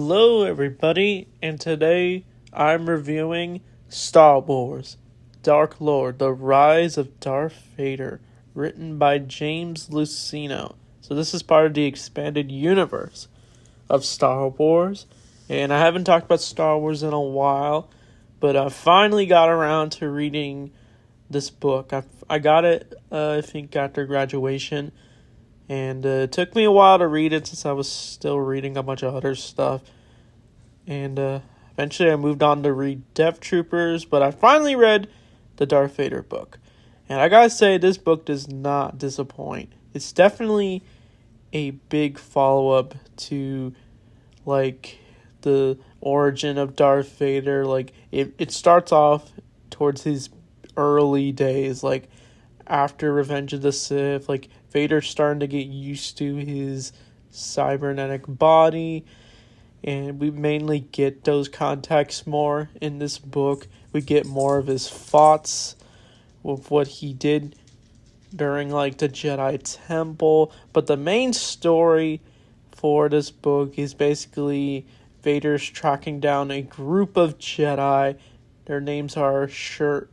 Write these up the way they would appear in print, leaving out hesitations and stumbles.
Hello, everybody, and today I'm reviewing Star Wars Dark Lord, The Rise of Darth Vader, written by James Luceno. So, this is part of the expanded universe of Star Wars, and I haven't talked about Star Wars in a while, but I finally got around to reading this book. I got it, I think, after graduation. And it took me a while to read it since I was still reading a bunch of other stuff. And eventually I moved on to read Death Troopers, but I finally read the Darth Vader book. And I gotta say, this book does not disappoint. It's definitely a big follow-up to, like, the origin of Darth Vader. Like, it starts off towards his early days, like, after Revenge of the Sith. Like, Vader's starting to get used to his cybernetic body, and we mainly get those contexts more in this book. We get more of his thoughts of what he did during, like, the Jedi Temple. But the main story for this book is basically Vader's tracking down a group of Jedi. Their names are Roan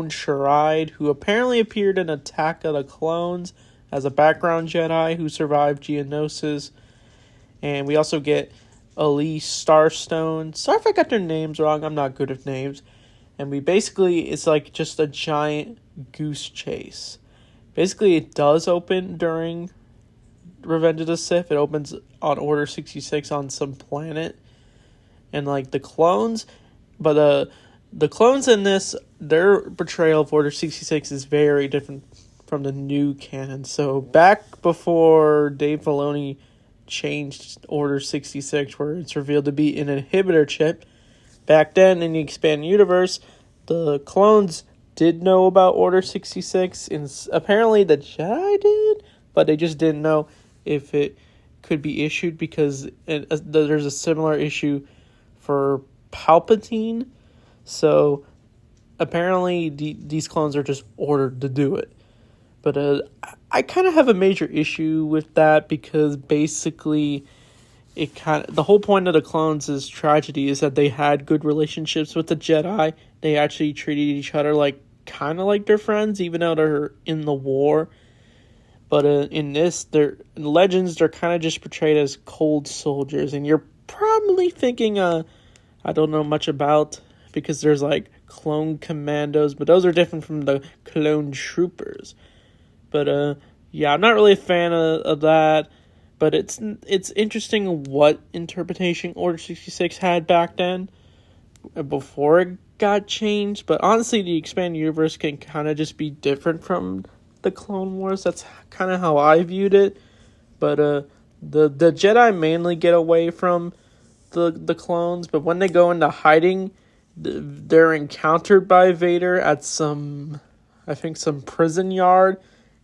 Sharide, who apparently appeared in Attack of the Clones as a background Jedi who survived Geonosis. And we also get Ali Starstone. Sorry if I got their names wrong, I'm not good at names. And it's like just a giant goose chase. Basically, it does open during Revenge of the Sith. It opens on Order 66 on some planet. And, like, the clones... But the clones in this, their portrayal of Order 66 is very different from the new canon. So back before Dave Filoni changed Order 66, where it's revealed to be an inhibitor chip, back then in the expanded universe, the clones did know about Order 66, and apparently the Jedi did, but they just didn't know if it could be issued because there's a similar issue for Palpatine. So apparently these clones are just ordered to do it. But I kind of have a major issue with that because basically the whole point of the clones' is tragedy is that they had good relationships with the Jedi. They actually treated each other like kind of like their friends, even though they're in the war. But in Legends, they're kind of just portrayed as cold soldiers, and you're probably thinking I don't know much about, because there's, like, clone commandos, but those are different from the clone troopers. But, yeah, I'm not really a fan of that, but it's interesting what interpretation Order 66 had back then, before it got changed. But honestly, the expanded universe can kind of just be different from the Clone Wars. That's kind of how I viewed it. But, the Jedi mainly get away from the clones, but when they go into hiding, they're encountered by Vader at some prison yard,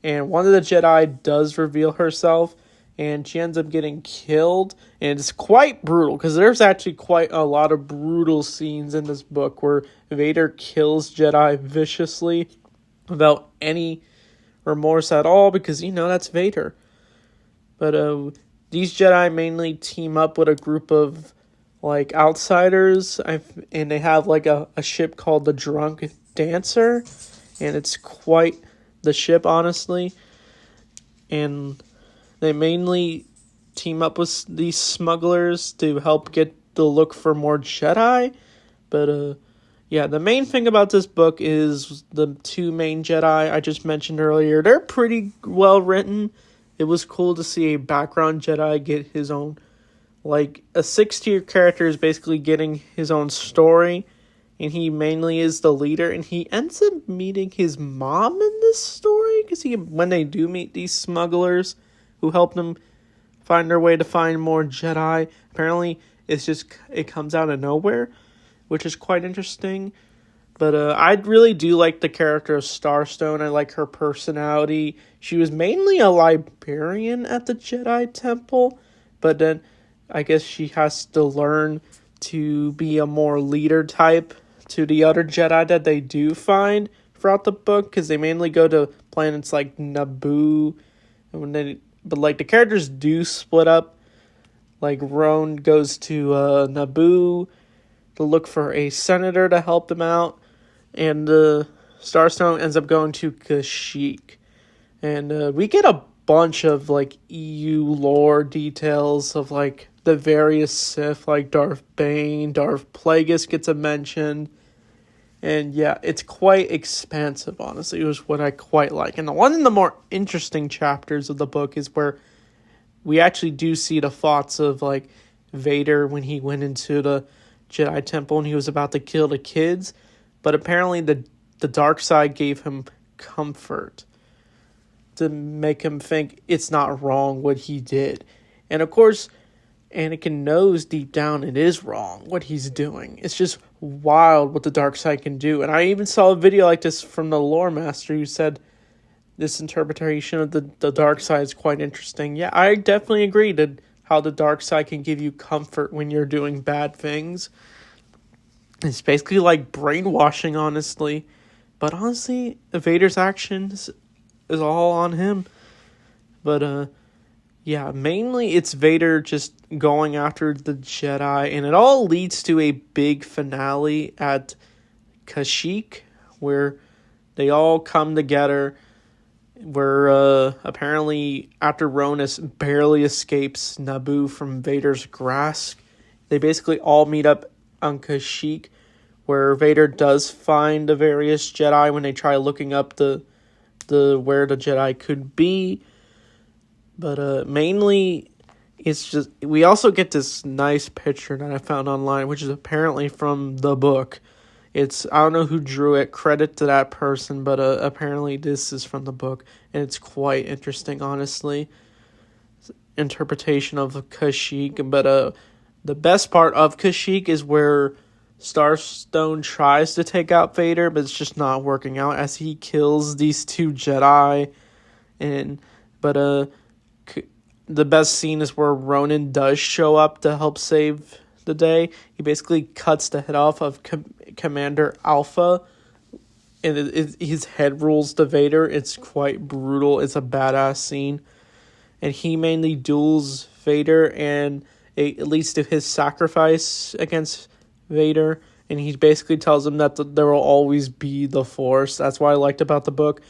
and one of the Jedi does reveal herself, and she ends up getting killed, and it's quite brutal, because there's actually quite a lot of brutal scenes in this book where Vader kills Jedi viciously without any remorse at all, because, that's Vader. But these Jedi mainly team up with a group of, like, outsiders, and they have, like, a ship called the Drunk Dancer, and it's quite the ship, honestly. And they mainly team up with these smugglers to help get the look for more Jedi. But, yeah, the main thing about this book is the two main Jedi I just mentioned earlier. They're pretty well written. It was cool to see a background Jedi get his own, like, a 6-tier character is basically getting his own story, and he mainly is the leader, and he ends up meeting his mom in this story, because when they do meet these smugglers who help them find their way to find more Jedi, apparently it comes out of nowhere, which is quite interesting. But I really do like the character of Starstone. I like her personality. She was mainly a librarian at the Jedi Temple, but then I guess she has to learn to be a more leader type to the other Jedi that they do find throughout the book, because they mainly go to planets like Naboo, but, like, the characters do split up Like, Roan goes to Naboo to look for a senator to help them out, and Starstone ends up going to Kashyyyk. And we get a bunch of, like, EU lore details of, like, the various Sith, like Darth Bane, Darth Plagueis gets a mention. And yeah, it's quite expansive, honestly. It was what I quite like. And one of the more interesting chapters of the book is where we actually do see the thoughts of, like, Vader when he went into the Jedi Temple and he was about to kill the kids. But apparently the dark side gave him comfort to make him think it's not wrong what he did. And of course, Anakin knows deep down it is wrong what he's doing. It's just wild what the dark side can do. And I even saw a video like this from the lore master who said this interpretation of the dark side is quite interesting. Yeah, I definitely agree that how the dark side can give you comfort when you're doing bad things. It's basically like brainwashing, honestly. But honestly, Vader's actions is all on him. But yeah, mainly it's Vader just going after the Jedi, and it all leads to a big finale at Kashyyyk, where they all come together, where apparently after Ronus barely escapes Naboo from Vader's grasp, they basically all meet up on Kashyyyk, where Vader does find the various Jedi when they try looking up the where the Jedi could be. But mainly, it's just, we also get this nice picture that I found online, which is apparently from the book. It's, I don't know who drew it, credit to that person, but apparently this is from the book, and it's quite interesting, honestly. Interpretation of Kashyyyk, but the best part of Kashyyyk is where Starstone tries to take out Vader, but it's just not working out as he kills these two Jedi, but the best scene is where Ronan does show up to help save the day. He basically cuts the head off of Commander Alpha, and his head rolls to Vader. It's quite brutal. It's a badass scene. And he mainly duels Vader, and it leads to his sacrifice against Vader. And he basically tells him that there will always be the Force. That's what I liked about the book.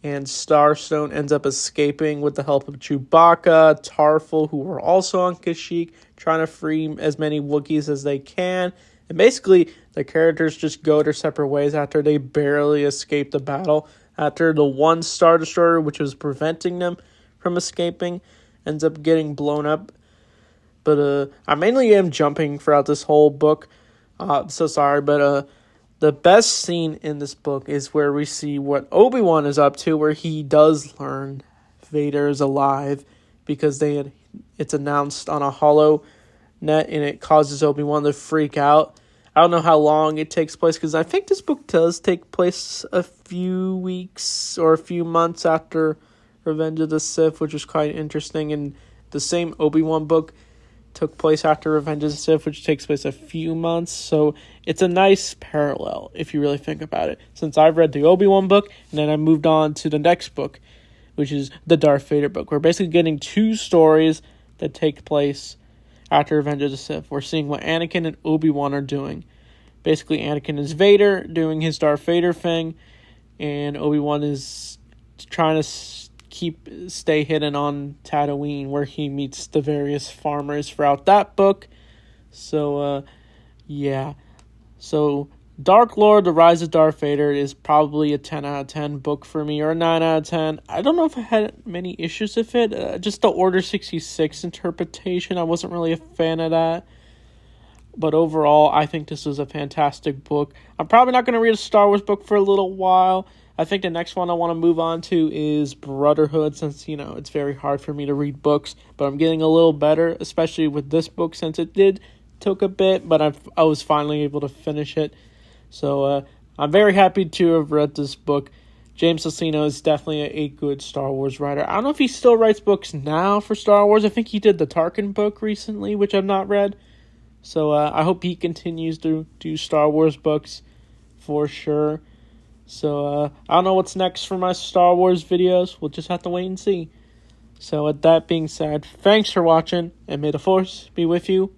And Starstone ends up escaping with the help of Chewbacca, Tarful, who are also on Kashyyyk, trying to free as many Wookiees as they can. And basically, the characters just go their separate ways after they barely escape the battle. After the one Star Destroyer, which was preventing them from escaping, ends up getting blown up. But I mainly am jumping throughout this whole book. I'm so sorry, but the best scene in this book is where we see what Obi-Wan is up to, where he does learn Vader is alive, because it's announced on a holo net, and it causes Obi-Wan to freak out. I don't know how long it takes place, because I think this book does take place a few weeks or a few months after Revenge of the Sith, which was quite interesting. And the same Obi-Wan book took place after Revenge of the Sith, which takes place a few months. So it's a nice parallel, if you really think about it. Since I've read the Obi-Wan book, and then I moved on to the next book, which is the Darth Vader book. We're basically getting two stories that take place after Revenge of the Sith. We're seeing what Anakin and Obi-Wan are doing. Basically, Anakin is Vader, doing his Darth Vader thing, and Obi-Wan is trying to stay hidden on Tatooine, where he meets the various farmers throughout that book. So, yeah. So, Dark Lord, The Rise of Darth Vader is probably a 10 out of 10 book for me, or a 9 out of 10. I don't know if I had many issues with it. Just the Order 66 interpretation, I wasn't really a fan of that. But overall, I think this was a fantastic book. I'm probably not going to read a Star Wars book for a little while. I think the next one I want to move on to is Brotherhood, since, it's very hard for me to read books. But I'm getting a little better, especially with this book, since it took a bit, but I was finally able to finish it. So I'm very happy to have read this book. James Luceno is definitely a good Star Wars writer. I don't know if he still writes books now for Star Wars. I think he did the Tarkin book recently, which I've not read. So I hope he continues to do Star Wars books for sure. So I don't know what's next for my Star Wars videos. We'll just have to wait and see. So with that being said, thanks for watching, and may the Force be with you